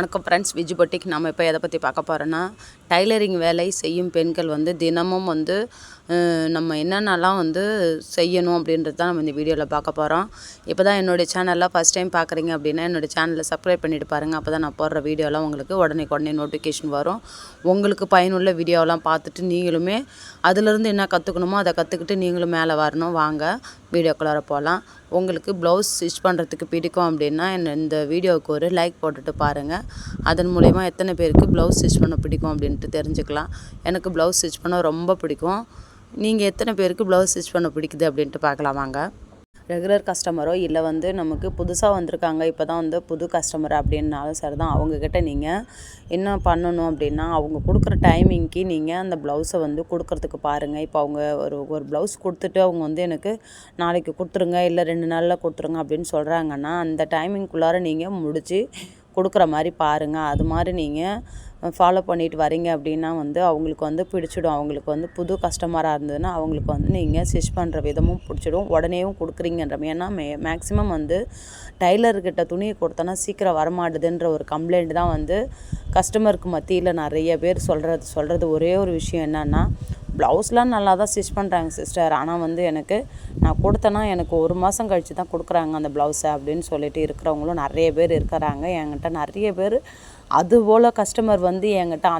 வணக்கம் friends, Viji boutique. நம்ம இப்போ எதை பற்றி பார்க்க போகிறோன்னா, டைலரிங் வேலை செய்யும் பெண்கள் தினமும் நம்ம என்னென்னலாம் செய்யணும் அப்படின்றது தான் நம்ம இந்த வீடியோவில் பார்க்க போகிறோம். இப்போ தான் என்னுடைய சேனலில் ஃபஸ்ட் டைம் பார்க்குறீங்க அப்படின்னா என்னுடைய சேனலை சப்ஸ்கிரைப் பண்ணிவிட்டு பாருங்கள். அப்போ தான் நான் போடுற வீடியோலாம் உங்களுக்கு உடனே நோட்டிஃபிகேஷன் வரும். உங்களுக்கு பயனுள்ள வீடியோலாம் பார்த்துட்டு நீங்களுமே அதிலிருந்து என்ன கற்றுக்கணுமோ அதை கற்றுக்கிட்டு நீங்களும் மேலே வரணும். வாங்க வீடியோக்குள்ளார போகலாம். உங்களுக்கு ப்ளவுஸ் ஸ்டிச் பண்ணுறதுக்கு பிடிக்கும் அப்படின்னா இந்த வீடியோவுக்கு ஒரு லைக் போட்டுட்டு பாருங்கள். அதன் மூலயமா எத்தனை பேருக்கு ப்ளவுஸ் ஸ்டிச் பண்ண பிடிக்கும் அப்படின்ட்டு தெரிஞ்சுக்கலாம். எனக்கு ப்ளவுஸ் ஸ்டிச் பண்ண ரொம்ப பிடிக்கும். நீங்கள் எத்தனை பேருக்கு ப்ளவுஸ் ஸ்டிச் பண்ண பிடிக்குது அப்படின்ட்டு பார்க்கலாம் வாங்க. ரெகுலர் கஸ்டமரோ இல்லை நமக்கு புதுசாக வந்திருக்காங்க, இப்போ தான் புது கஸ்டமர் அப்படின்னாலும் சரி தான், அவங்கக்கிட்ட நீங்கள் என்ன பண்ணணும் அப்படின்னா, அவங்க கொடுக்குற டைமிங்க்கு நீங்கள் அந்த ப்ளவுஸை கொடுக்குறதுக்கு பாருங்கள். இப்போ அவங்க ஒரு ப்ளவுஸ் கொடுத்துட்டு அவங்க எனக்கு நாளைக்கு கொடுத்துருங்க இல்லை 2 நாளில் கொடுத்துருங்க அப்படின்னு சொல்கிறாங்கன்னா, அந்த டைமிங்குள்ளார நீங்கள் முடித்து கொடுக்குற மாதிரி பாருங்கள். அது மாதிரி நீங்கள் ஃபாலோ பண்ணிட்டு வரீங்க அப்படின்னா அவங்களுக்கு பிடிச்சிடும். அவங்களுக்கு புது கஸ்டமராக இருந்ததுன்னா அவங்களுக்கு நீங்கள் ஸ்டிச் பண்ணுற விதமும் பிடிச்சிடும், உடனேவும் கொடுக்குறீங்கன்ற. ஏன்னா மேக்ஸிமம் டைலர்கிட்ட துணியை கொடுத்தோன்னா சீக்கிரம் வரமாட்டுதுன்ற ஒரு கம்ப்ளைண்ட் தான் கஸ்டமருக்கு மத்தியில் நிறைய பேர் சொல்கிறது ஒரே ஒரு விஷயம் என்னென்னா, ப்ளவுஸ்லாம் நல்லா தான் ஸ்டிச் பண்ணுறாங்க சிஸ்டர், ஆனால் எனக்கு நான் கொடுத்தேன்னா எனக்கு 1 மாதம் கழித்து தான் கொடுக்குறாங்க அந்த ப்ளவுஸை அப்படின்னு சொல்லிட்டு இருக்கிறவங்களும் நிறைய பேர் இருக்கிறாங்க. என்கிட்ட நிறைய பேர் அதுபோல் கஸ்டமர் என்கிட்ட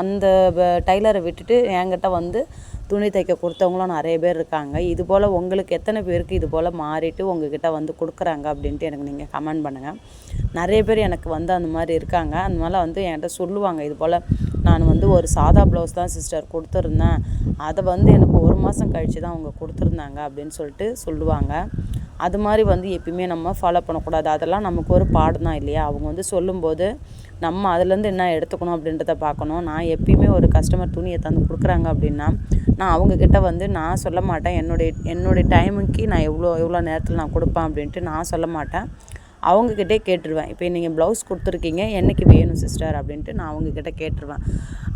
அந்த டைலரை விட்டுட்டு என்கிட்ட துணி தைக்க கொடுத்தவங்களும் நிறைய பேர் இருக்காங்க. இதுபோல் உங்களுக்கு எத்தனை பேருக்கு இதுபோல் மாறிட்டு உங்ககிட்ட கொடுக்குறாங்க அப்படின்ட்டு எனக்கு நீங்கள் கமெண்ட் பண்ணுங்கள். நிறைய பேர் எனக்கு அந்த மாதிரி இருக்காங்க. அதனால என்கிட்ட சொல்லுவாங்க, இதுபோல் நான் ஒரு சாதா ப்ளவுஸ் தான் சிஸ்டர் கொடுத்துருந்தேன், அதை எனக்கு 1 மாதம் கழித்து தான் அவங்க கொடுத்துருந்தாங்க அப்படின்னு சொல்லிட்டு சொல்லுவாங்க. அது மாதிரி எப்பயுமே நம்ம ஃபாலோ பண்ணக்கூடாது. அதெல்லாம் நமக்கு ஒரு பாடம் தான் இல்லையா. அவங்க சொல்லும்போது நம்ம அதுலேருந்து என்ன எடுத்துக்கணும் அப்படின்றத பார்க்கணும். நான் எப்பயுமே ஒரு கஸ்டமர் துணியை தந்து கொடுக்குறாங்க அப்படின்னா நான் அவங்கக்கிட்ட நான் சொல்ல மாட்டேன் என்னுடைய டைமுக்கு நான் எவ்வளோ நேரத்தில் நான் கொடுப்பேன் அப்படின்ட்டு நான் சொல்ல மாட்டேன். அவங்கக்கிட்டே கேட்டுருவேன். இப்போ நீங்கள் ப்ளவுஸ் கொடுத்துருக்கீங்க, என்றைக்கு வேணும் சிஸ்டர் அப்படின்ட்டு நான் அவங்கக்கிட்ட கேட்டுருவேன்.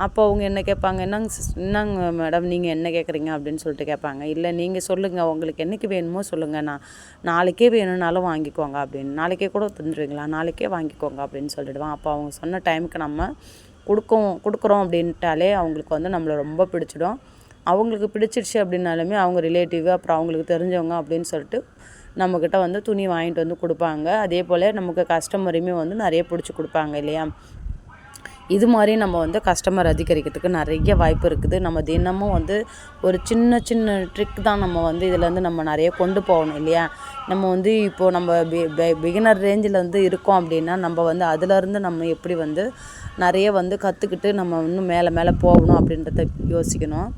அப்போ அவங்க என்ன கேட்பாங்க, என்னங்க மேடம் நீங்கள் என்ன கேட்குறீங்க அப்படின்னு சொல்லிட்டு கேட்பாங்க. இல்லை நீங்கள் சொல்லுங்கள், உங்களுக்கு என்றைக்கு வேணுமோ சொல்லுங்கள், நான் நாளைக்கே வேணும்னாலும் வாங்கிக்கோங்க அப்படின்னு. நாளைக்கே கூட தந்துடுவீங்களா, நாளைக்கே வாங்கிக்கோங்க அப்படின்னு சொல்லிடுவேன். அப்போ அவங்க சொன்ன டைமுக்கு நம்ம கொடுக்குறோம் அப்படின்ட்டாலே அவங்களுக்கு நம்மளை ரொம்ப பிடிச்சிடும். அவங்களுக்கு பிடிச்சிருச்சு அப்படின்னாலுமே அவங்க ரிலேட்டிவ் அப்புறம் அவங்களுக்கு தெரிஞ்சவங்க அப்படின்னு சொல்லிட்டு நம்மக்கிட்ட துணி வாங்கிட்டு கொடுப்பாங்க. அதே போல் நமக்கு கஸ்டமரையுமே நிறைய பிடிச்சி கொடுப்பாங்க இல்லையா. இது மாதிரி நம்ம கஸ்டமர் அதிகரிக்கிறதுக்கு நிறைய வாய்ப்பு இருக்குது. நம்ம தினமும் ஒரு சின்ன ட்ரிக் தான் நம்ம இதில் நம்ம நிறைய கொண்டு போகணும் இல்லையா. நம்ம இப்போது நம்ம பிகினர் ரேஞ்சில் இருக்கோம் அப்படின்னா நம்ம அதிலேருந்து நம்ம எப்படி நிறைய கற்றுக்கிட்டு நம்ம இன்னும் மேலே போகணும் அப்படின்றத யோசிக்கணும்.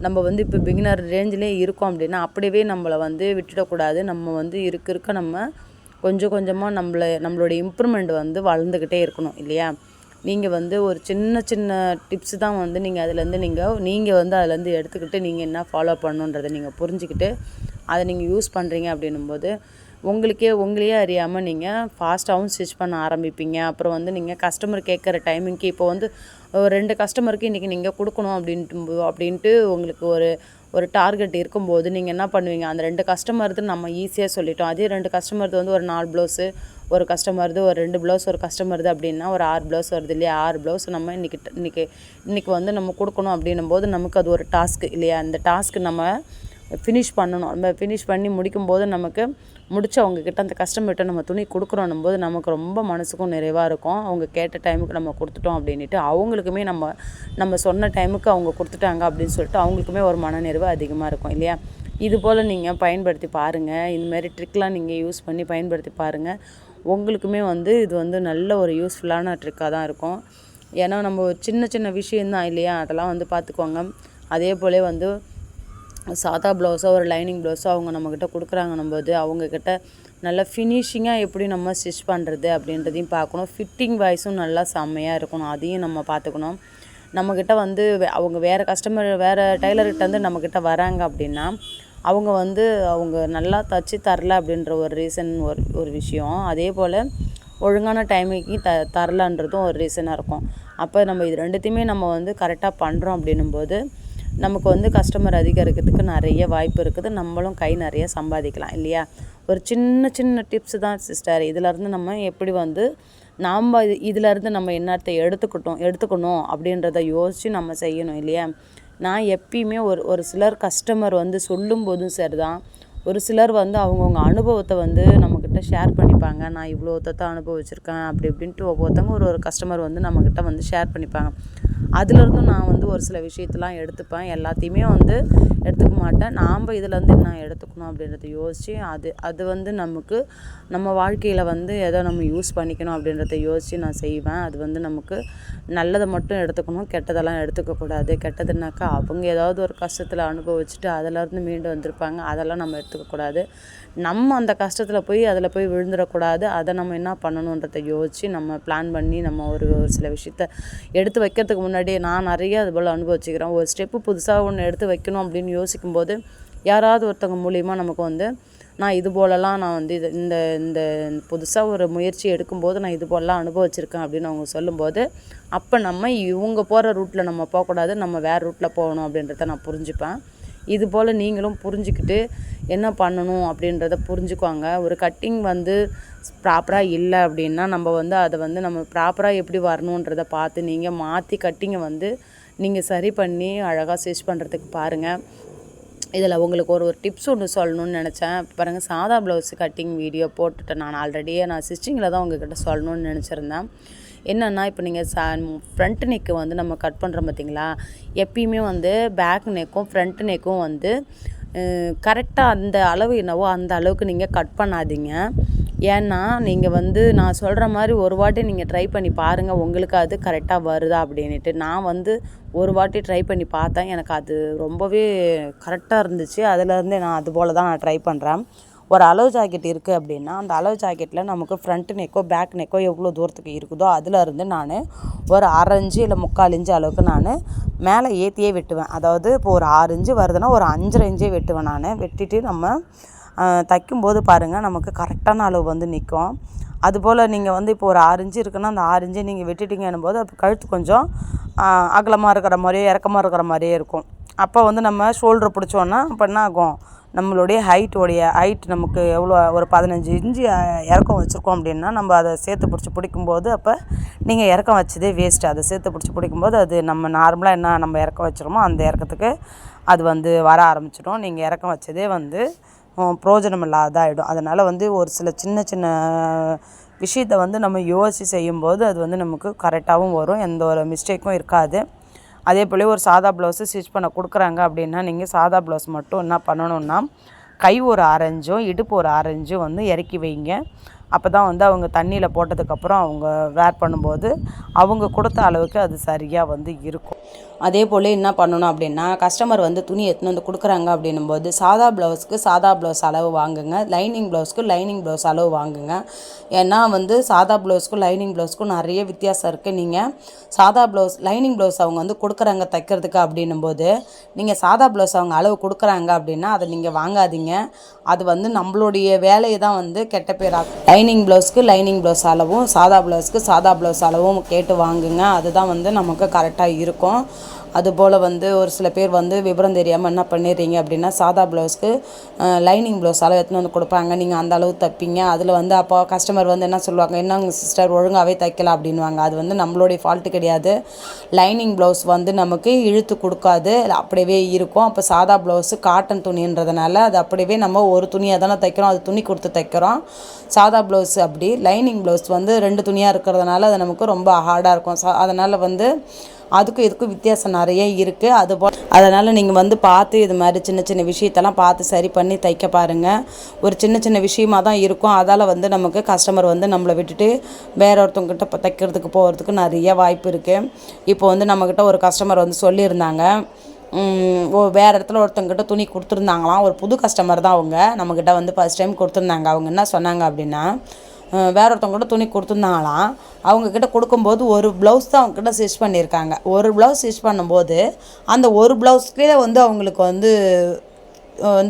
நம்ம இப்போ பிகினர் ரேஞ்சிலே இருக்கோம் அப்படின்னா அப்படியே நம்மளை விட்டுடக்கூடாது. நம்ம இருக்க நம்ம கொஞ்சமாக நம்மளோட இம்ப்ரூவ்மெண்ட் வளர்ந்துக்கிட்டே இருக்கணும் இல்லையா. நீங்கள் ஒரு சின்ன டிப்ஸ் தான் நீங்கள் அதுலேருந்து நீங்கள் அதுலேருந்து எடுத்துக்கிட்டு நீங்கள் என்ன ஃபாலோ பண்ணணுன்றதை நீங்கள் புரிஞ்சுக்கிட்டு அதை நீங்கள் யூஸ் பண்ணுறீங்க அப்படின்னும்போது உங்களையே அறியாமல் நீங்கள் ஃபாஸ்ட்டாகவும் ஸ்டிச் பண்ண ஆரம்பிப்பீங்க. அப்புறம் நீங்கள் கஸ்டமர் கேட்குற டைமிங்க்கு இப்போ ஒரு 2 கஸ்டமருக்கு இன்றைக்கி நீங்கள் கொடுக்கணும் அப்படின்ட்டு உங்களுக்கு ஒரு டார்கெட் இருக்கும்போது நீங்கள் என்ன பண்ணுவீங்க, அந்த 2 கஸ்டமருக்கு நம்ம ஈஸியாக சொல்லிட்டோம். அதே 2 கஸ்டமருக்கு ஒரு 4 ப்ளவுஸு, ஒரு கஸ்டமருது ஒரு 2 ப்ளவுஸ், ஒரு கஸ்டமருது அப்படின்னா ஒரு 6 ப்ளவுஸ் வருது இல்லையா. 6 ப்ளவுஸ் நம்ம இன்றைக்கி நம்ம கொடுக்கணும் அப்படின்னும்போது நமக்கு அது ஒரு டாஸ்க்கு இல்லையா. அந்த டாஸ்க்கு நம்ம ஃபினிஷ் பண்ணணும். நம்ம ஃபினிஷ் பண்ணி முடிக்கும்போது நமக்கு அவங்கக்கிட்ட அந்த கஸ்டமர்கிட்ட நம்ம துணி கொடுக்குறோன்னும் போது நமக்கு ரொம்ப மனசுக்கும் நிறைவாக இருக்கும். அவங்க கேட்ட டைமுக்கு நம்ம கொடுத்துட்டோம் அப்படின்ட்டு அவங்களுக்குமே நம்ம சொன்ன டைமுக்கு அவங்க கொடுத்துட்டாங்க அப்படின்னு சொல்லிட்டு அவங்களுக்குமே ஒரு மனநிறைவு அதிகமாக இருக்கும் இல்லையா. இதுபோல் நீங்கள் பயன்படுத்தி பாருங்கள். இந்தமாரி ட்ரிக்லாம் நீங்கள் யூஸ் பண்ணி பயன்படுத்தி பாருங்கள். உங்களுக்குமே இது நல்ல ஒரு யூஸ்ஃபுல்லான ட்ரிக்காக தான் இருக்கும். ஏன்னா நம்ம சின்ன விஷயந்தான் இல்லையா, அதெல்லாம் பார்த்துக்கோங்க. அதே போல் சாதா ப்ளவுஸோ ஒரு லைனிங் ப்ளவுஸோ அவங்க நம்மக்கிட்ட கொடுக்குறாங்கன்னும்போது அவங்கக்கிட்ட நல்லா ஃபினிஷிங்காக எப்படி நம்ம ஸ்டிச் பண்ணுறது அப்படின்றதையும் பார்க்கணும். ஃபிட்டிங் வைஸும் நல்லா செம்மையாக இருக்கணும், அதையும் நம்ம பார்த்துக்கணும். நம்மக்கிட்ட அவங்க வேறு டைலர்கிட்ட நம்மக்கிட்ட வராங்க அப்படின்னா அவங்க அவங்க நல்லா தச்சு தரல அப்படின்ற ஒரு ரீசன் ஒரு விஷயம். அதே போல் ஒழுங்கான டைமுக்கு தரலன்றதும் ஒரு ரீசனாக இருக்கும். அப்போ நம்ம இது 2த்தையுமே நம்ம கரெக்டாக பண்ணுறோம் அப்படின்னும்போது நமக்கு கஸ்டமர் அதிகரிக்கிறதுக்கு நிறைய வாய்ப்பு இருக்குது. நம்மளும் கை நிறைய சம்பாதிக்கலாம் இல்லையா. ஒரு சின்ன டிப்ஸ் தான் சிஸ்டர். இதிலேருந்து நம்ம எப்படி நாம் இதிலேருந்து நம்ம என்னத்தை எடுத்துக்கணும் அப்படின்றத யோசித்து நம்ம செய்யணும் இல்லையா. நான் எப்பயுமே ஒரு சிலர் கஸ்டமர் வந்து சொல்லும்போதும் சரி தான், ஒரு சிலர் வந்து அவங்கவுங்க அனுபவத்தை வந்து நம்மக்கிட்ட ஷேர் பண்ணிப்பாங்க. நான் இவ்வளோ அனுபவிச்சிருக்கேன் அப்படி இப்படின்ட்டு ஒவ்வொருத்தவங்க ஒரு கஸ்டமர் வந்து நம்மக்கிட்ட வந்து ஷேர் பண்ணிப்பாங்க. அதுலேருந்தும் நான் வந்து ஒரு சில விஷயத்தெலாம் எடுத்துப்பேன். எல்லாத்தையுமே வந்து எடுத்துக்க மாட்டேன். நாம் இதுலேருந்து என்ன எடுத்துக்கணும் அப்படின்றத யோசித்து அது வந்து நம்ம வாழ்க்கையில் வந்து எதை நம்ம யூஸ் பண்ணிக்கணும் அப்படின்றத யோசித்து நான் செய்வேன். அது வந்து நமக்கு நல்லதை மட்டும் எடுத்துக்கணும், கெட்டதெல்லாம் எடுத்துக்கக்கூடாது. கெட்டதுனாக்கா அவங்க ஏதாவது ஒரு கஷ்டத்தில் அனுபவிச்சுட்டு அதிலேருந்து மீண்டு வந்திருப்பாங்க, அதெல்லாம் நம்ம எடுத்துக்கக்கூடாது. நம்ம அந்த கஷ்டத்தில் அதில் போய் விழுந்துடக்கூடாது. அதை நம்ம என்ன பண்ணணுன்றதை யோசித்து நம்ம பிளான் பண்ணி நம்ம ஒரு சில விஷயத்த எடுத்து வைக்கிறதுக்கு முன்னாடியே நான் நிறைய அதுபோல் அனுபவிச்சுக்கிறேன். ஒரு ஸ்டெப்பு புதுசாக ஒன்று எடுத்து வைக்கணும் அப்படின்னு யோசிக்கும்போது யாராவது ஒருத்தவங்க மூலிமா நமக்கு வந்து நான் இது போலலாம் நான் வந்து இந்த இந்த புதுசாக ஒரு முயற்சி எடுக்கும்போது நான் இது போலலாம் அனுபவிச்சிருக்கேன் அப்படின்னு அவங்க சொல்லும்போது, அப்போ நம்ம இவங்க போகிற ரூட்டில் நம்ம போகக்கூடாது, நம்ம வேறு ரூட்டில் போகணும் அப்படின்றத நான் புரிஞ்சுப்பேன். இது போல் நீங்களும் புரிஞ்சுக்கிட்டு என்ன பண்ணணும் அப்படின்றத புரிஞ்சுக்குவாங்க. ஒரு கட்டிங் வந்து ப்ராப்பராக இல்லை அப்படின்னா நம்ம வந்து அதை வந்து நம்ம ப்ராப்பராக எப்படி வரணுன்றதை பார்த்து நீங்கள் மாற்றி கட்டிங்கை வந்து நீங்கள் சரி பண்ணி அழகாக ஸ்டிச் பண்ணுறதுக்கு பாருங்கள். இதில் உங்களுக்கு ஒரு டிப்ஸ் ஒன்று சொல்லணும்னு நினச்சேன். பாருங்கள், சாதா ப்ளவுஸ் கட்டிங் வீடியோ போட்டுட்டேன் நான் ஆல்ரெடியே. நான் ஸ்டிச்சிங்கில் தான் உங்கள்கிட்ட சொல்லணும்னு நினச்சிருந்தேன். என்னென்னா, இப்போ நீங்கள் ஃப்ரண்ட் நெக்கு வந்து நம்ம கட் பண்ணுறோம் பார்த்திங்களா, எப்பயுமே வந்து பேக் நெக்கும் ஃப்ரண்ட் நெக்கும் வந்து கரெக்டாக அந்த அளவு என்னவோ அந்த அளவுக்கு நீங்கள் கட் பண்ணாதீங்க. ஏன்னா நீங்கள் வந்து நான் சொல்கிற மாதிரி ஒரு வாட்டி நீங்கள் ட்ரை பண்ணி பாருங்கள், உங்களுக்கு அது கரெக்டாக வருதா அப்படின்ட்டு. நான் வந்து ஒரு வாட்டி ட்ரை பண்ணி பார்த்தேன், எனக்கு அது ரொம்பவே கரெக்டாக இருந்துச்சு. அதுலேருந்தே நான் அது போல் தான் நான் ட்ரை பண்ணுறேன். ஒரு அளவு ஜாக்கெட் இருக்குது அப்படின்னா அந்த அளவு ஜாக்கெட்டில் நமக்கு ஃப்ரண்ட் நெக்கோ பேக் நெக்கோ எவ்வளோ தூரத்துக்கு இருக்குதோ அதிலேருந்து நான் ஒரு 1/2 இன்ச்சு இல்லை 3/4 இன்ச்சு அளவுக்கு நான் மேலே ஏற்றியே வெட்டுவேன். அதாவது இப்போ ஒரு 6 இன்ச்சு வருதுன்னா ஒரு 5.5 இன்ச்சே வெட்டுவேன். நான் வெட்டிட்டு நம்ம தைக்கும்போது பாருங்கள் நமக்கு கரெக்டான அளவு வந்து நிற்கும். அதுபோல் நீங்கள் வந்து இப்போ ஒரு 6 இன்ச்சு இருக்குன்னா அந்த 6 இன்ச்சை நீங்கள் வெட்டிட்டீங்கன்னும் போது அப்போ கழுத்து கொஞ்சம் அகலமாக இருக்கிற மாதிரியே இறக்கமாக இருக்கிற மாதிரியே இருக்கும். அப்போ வந்து நம்ம ஷோல்டர் பிடிச்சோன்னா அப்போ என்ன ஆகும், நம்மளுடைய ஹைட் நமக்கு எவ்வளோ ஒரு 15 இன்ச்சு இறக்கம் வச்சுருக்கோம் அப்படின்னா நம்ம அதை சேர்த்து பிடிக்கும்போது அப்போ நீங்கள் இறக்கம் வச்சதே வேஸ்ட்டு. அதை சேர்த்து பிடிக்கும்போது அது நம்ம நார்மலாக என்ன நம்ம இறக்கம் வச்சுருமோ அந்த இறக்கத்துக்கு அது வந்து வர ஆரம்பிச்சிடும். நீங்கள் இறக்கம் வச்சதே வந்து பிரயோஜனம் இல்லாததாகிடும். அதனால் வந்து ஒரு சில சின்ன சின்ன விஷயத்தை வந்து நம்ம யோசித்து செய்யும்போது அது வந்து நமக்கு கரெக்டாகவும் வரும், எந்த ஒரு மிஸ்டேக்கும் இருக்காது. அதே போல் ஒரு சாதா ப்ளவுஸு ஸ்டிச் பண்ண கொடுக்குறாங்க அப்படின்னா நீங்கள் சாதா ப்ளவுஸ் மட்டும் என்ன பண்ணணுன்னா கை ஒரு 1/2 இன்ச்சும் இடுப்பு ஒரு 1/2 இன்ச்சும் வந்து இறக்கி வைங்க. அப்போ தான் வந்து அவங்க தண்ணியில் போட்டதுக்கப்புறம் அவங்க வேர் பண்ணும்போது அவங்க கொடுத்த அளவுக்கு அது சரியாக வந்து இருக்கும். அதே போல் என்ன பண்ணணும் அப்படின்னா, கஸ்டமர் வந்து துணி எடுத்துன்னு வந்து கொடுக்குறாங்க அப்படின்னும்போது சாதா ப்ளவுஸ்க்கு சாதா ப்ளவுஸ் அளவு வாங்குங்க, லைனிங் ப்ளவுஸ்க்கு லைனிங் ப்ளவுஸ் அளவு வாங்குங்க. ஏன்னா வந்து சாதா ப்ளவுஸ்க்கும் லைனிங் ப்ளவுஸ்க்கும் நிறைய வித்தியாசம் இருக்குது. நீங்கள் சாதா ப்ளவுஸ் லைனிங் ப்ளவுஸ் அவங்க வந்து கொடுக்குறாங்க தைக்கிறதுக்கு அப்படின்னும்போது நீங்கள் சாதா ப்ளவுஸ் அவங்க அளவு கொடுக்குறாங்க அப்படின்னா அதை நீங்கள் வாங்காதீங்க. அது வந்து நம்மளுடைய வேலையை தான் வந்து கெட்ட பேராகும். லைனிங் ப்ளவுஸ்க்கு லைனிங் ப்ளவுஸ் அளவும் சாதா ப்ளவுஸ்க்கு சாதா ப்ளவுஸ் அளவும் கேட்டு வாங்குங்க. அதுதான் வந்து நமக்கு கரெக்டாக இருக்கும். அதுபோல் வந்து ஒரு சில பேர் வந்து விவரம் தெரியாமல் என்ன பண்ணிடுறீங்க அப்படின்னா சாதா ப்ளவுஸ்க்கு லைனிங் ப்ளவுஸ் அளவு எடுத்துன்னு வந்து கொடுப்பாங்க, நீங்கள் அந்த அளவு தைப்பீங்க. அதில் வந்து அப்போ கஸ்டமர் வந்து என்ன சொல்லுவாங்க, என்னங்க சிஸ்டர் ஒழுங்காகவே தைக்கலாம் அப்படின்வாங்க. அது வந்து நம்மளுடைய ஃபால்ட்டு கிடையாது. லைனிங் ப்ளவுஸ் வந்து நமக்கு இழுத்து கொடுக்காது, அப்படியே இருக்கும். அப்போ சாதா ப்ளவுஸு காட்டன் துணின்றதுனால அது அப்படியே நம்ம ஒரு துணியாக தானே தைக்கிறோம், அது துணி கொடுத்து தைக்கிறோம். சாதா ப்ளவுஸ் அப்படி லைனிங் ப்ளவுஸ் வந்து 2 துணியாக இருக்கிறதுனால அது நமக்கு ரொம்ப ஹார்டாக இருக்கும். அதனால் வந்து அதுக்கும் இதுக்கும் வித்தியாசம் நிறைய இருக்குது. அதுபோல் அதனால் நீங்கள் வந்து பார்த்து இது மாதிரி சின்ன சின்ன விஷயத்தெல்லாம் பார்த்து சரி பண்ணி தைக்க பாருங்கள். ஒரு சின்ன சின்ன விஷயமாக தான் இருக்கும். அதால் வந்து நமக்கு கஸ்டமர் வந்து நம்மளை விட்டுட்டு வேற ஒருத்தவங்ககிட்ட தைக்கிறதுக்கு போகிறதுக்கு நிறைய வாய்ப்பு இருக்குது. இப்போ வந்து நம்மக்கிட்ட ஒரு கஸ்டமர் வந்து சொல்லியிருந்தாங்க, வேறு இடத்துல ஒருத்தவங்ககிட்ட துணி கொடுத்துருந்தாங்களாம். ஒரு புது கஸ்டமர் தான் அவங்க, நம்மக்கிட்ட வந்து ஃபஸ்ட் டைம் கொடுத்துருந்தாங்க. அவங்க என்ன சொன்னாங்க அப்படின்னா, வேற ஒருத்தவங்ககிட்ட துணி கொடுத்துருந்தாங்களாம். அவங்கக்கிட்ட கொடுக்கும்போது ஒரு ப்ளவுஸ் தான் அவங்கக்கிட்ட ஸ்டிச் பண்ணியிருக்காங்க. ஒரு ப்ளவுஸ் ஸ்டிச் பண்ணும்போது அந்த ஒரு ப்ளவுஸ்க்கே வந்து அவங்களுக்கு வந்து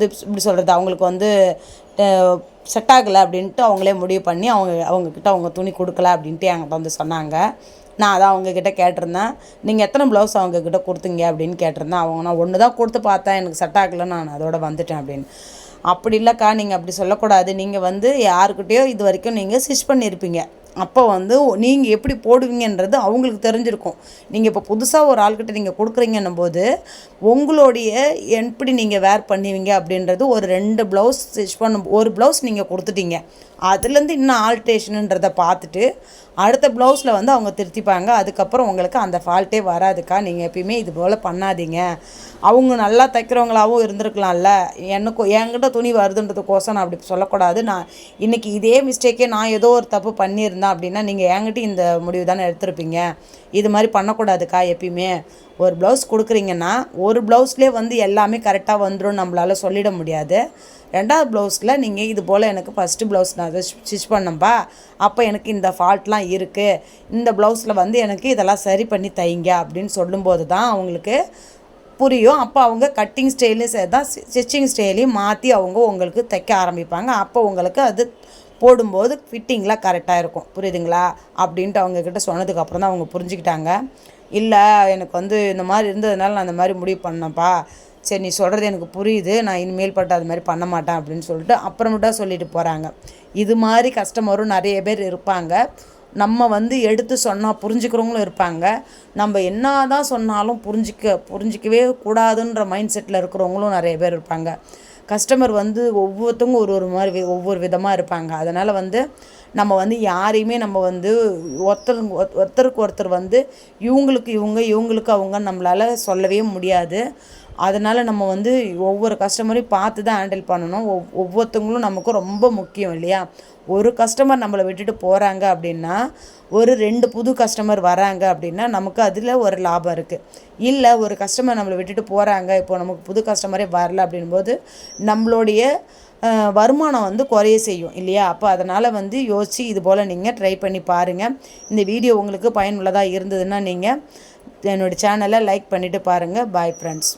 இப்படி சொல்கிறது, அவங்களுக்கு வந்து செட் ஆகலை அப்படின்ட்டு அவங்களே முடிவு பண்ணி அவங்கக்கிட்ட அவங்க துணி கொடுக்கல அப்படின்ட்டு என்கிட்ட வந்து சொன்னாங்க. நான் அதான் அவங்கக்கிட்ட கேட்டிருந்தேன், நீங்கள் எத்தனை ப்ளவுஸ் அவங்கக்கிட்ட கொடுத்தீங்க அப்படின்னு கேட்டிருந்தேன். நான் 1 தான் கொடுத்து பார்த்தேன், எனக்கு செட் ஆகலை, நான் அதோட வந்துட்டேன் அப்படின்னு. அப்படி இல்லைக்கா, நீங்கள் அப்படி சொல்லக்கூடாது. நீங்கள் வந்து யாருக்கிட்டேயோ இது வரைக்கும் நீங்கள் ஸ்டிச் பண்ணியிருப்பீங்க. அப்போ வந்து நீங்கள் எப்படி போடுவீங்கன்றது அவங்களுக்கு தெரிஞ்சிருக்கும். நீங்கள் இப்போ புதுசாக ஒரு ஆள்கிட்ட நீங்கள் கொடுக்குறீங்கன்னும் போது உங்களுடைய எப்படி நீங்கள் வேர் பண்ணுவீங்க அப்படின்றது ஒரு 2 ப்ளவுஸ் ஸ்டிச் பண்ணும், ஒரு ப்ளவுஸ் நீங்கள் கொடுத்துட்டீங்க, அதுலேருந்து இன்னும் ஆல்ட்ரேஷனுன்றதை பார்த்துட்டு அடுத்த ப்ளவுஸில் வந்து அவங்க திருத்திப்பாங்க. அதுக்கப்புறம் உங்களுக்கு அந்த ஃபால்ட்டே வராதுக்கா. நீங்கள் எப்பயுமே இது போல் பண்ணாதீங்க. அவங்க நல்லா தைக்கிறவங்களாகவும் இருந்திருக்கலாம்ல, என்கிட்ட துணி வருதுன்றதுக்கோசம் நான் அப்படி சொல்லக்கூடாது. நான் இன்றைக்கி இதே மிஸ்டேக்கே நான் ஏதோ ஒரு தப்பு பண்ணியிருந்தேன் அப்படின்னா நீங்கள் என்கிட்ட இந்த முடிவு தானே எடுத்திருப்பீங்க. இது மாதிரி பண்ணக்கூடாதுக்கா. எப்பயுமே ஒரு ப்ளவுஸ் கொடுக்குறீங்கன்னா ஒரு ப்ளவுஸ்லேயே வந்து எல்லாமே கரெக்டாக வந்துடும் நம்மளால் சொல்லிட முடியாது. 2வது ப்ளவுஸில் நீங்கள் இது போல் எனக்கு ஃபஸ்ட்டு ப்ளவுஸ் நான் அதை ஸ்டிச் பண்ணப்பா, அப்போ எனக்கு இந்த ஃபால்ட்லாம் இருக்குது, இந்த ப்ளவுஸில் வந்து எனக்கு இதெல்லாம் சரி பண்ணி தைங்க அப்படின்னு சொல்லும்போது தான் அவங்களுக்கு புரியும். அப்போ அவங்க கட்டிங் ஸ்டைலையும் சரி தான் ஸ்டிச்சிங் ஸ்டைலையும் மாற்றி அவங்க உங்களுக்கு தைக்க ஆரம்பிப்பாங்க. அப்போ உங்களுக்கு அது போடும்போது ஃபிட்டிங்லாம் கரெக்டாக இருக்கும். புரியுதுங்களா? அப்படின்ட்டு அவங்கக்கிட்ட சொன்னதுக்கப்புறம் தான் அவங்க புரிஞ்சுக்கிட்டாங்க. இல்லை எனக்கு வந்து இந்த மாதிரி இருந்ததுனால நான் அந்த மாதிரி முடிவு பண்ணேன்ப்பா, சரி நீ சொல்கிறது எனக்கு புரியுது, நான் இனிமேல் பட்டு அது மாதிரி பண்ண மாட்டேன் அப்படின்னு சொல்லிட்டு அப்புறமேட்டா சொல்லிட்டு போகிறாங்க. இது மாதிரி கஸ்டமரும் நிறைய பேர் இருப்பாங்க. நம்ம வந்து எடுத்து சொன்னால் புரிஞ்சுக்கிறவங்களும் இருப்பாங்க. நம்ம என்ன தான் சொன்னாலும் புரிஞ்சிக்கவே கூடாதுன்ற மைண்ட் செட்டில் இருக்கிறவங்களும் நிறைய பேர் இருப்பாங்க. கஸ்டமர் வந்து ஒவ்வொருத்தவங்க ஒரு மாதிரி ஒவ்வொரு விதமாக இருப்பாங்க. அதனால் வந்து நம்ம வந்து யாரையுமே நம்ம வந்து ஒருத்தருக்கு ஒருத்தர் வந்து இவங்களுக்கு அவங்க நம்மளால் சொல்லவே முடியாது. அதனால் நம்ம வந்து ஒவ்வொரு கஸ்டமரையும் பார்த்து தான் ஹேண்டில் பண்ணணும். ஒவ்வொருத்தவங்களும் நமக்கு ரொம்ப முக்கியம் இல்லையா? ஒரு கஸ்டமர் நம்மளை விட்டுட்டு போகிறாங்க அப்படின்னா ஒரு 2 புது கஸ்டமர் வராங்க அப்படின்னா நமக்கு அதில் ஒரு லாபம் இருக்குது. இல்லை ஒரு கஸ்டமர் நம்மளை விட்டுட்டு போகிறாங்க, இப்போ நமக்கு புது கஸ்டமரே வரல அப்படின்போது நம்மளுடைய வருமானம் வந்து குறைய செய்யும் இல்லையா? அப்போ அதனால் வந்து யோசித்து இது போல் நீங்கள் ட்ரை பண்ணி பாருங்கள். இந்த வீடியோ உங்களுக்கு பயனுள்ளதாக இருந்ததுன்னா நீங்கள் என்னோடய சேனலை லைக் பண்ணிவிட்டு பாருங்கள். Bye friends.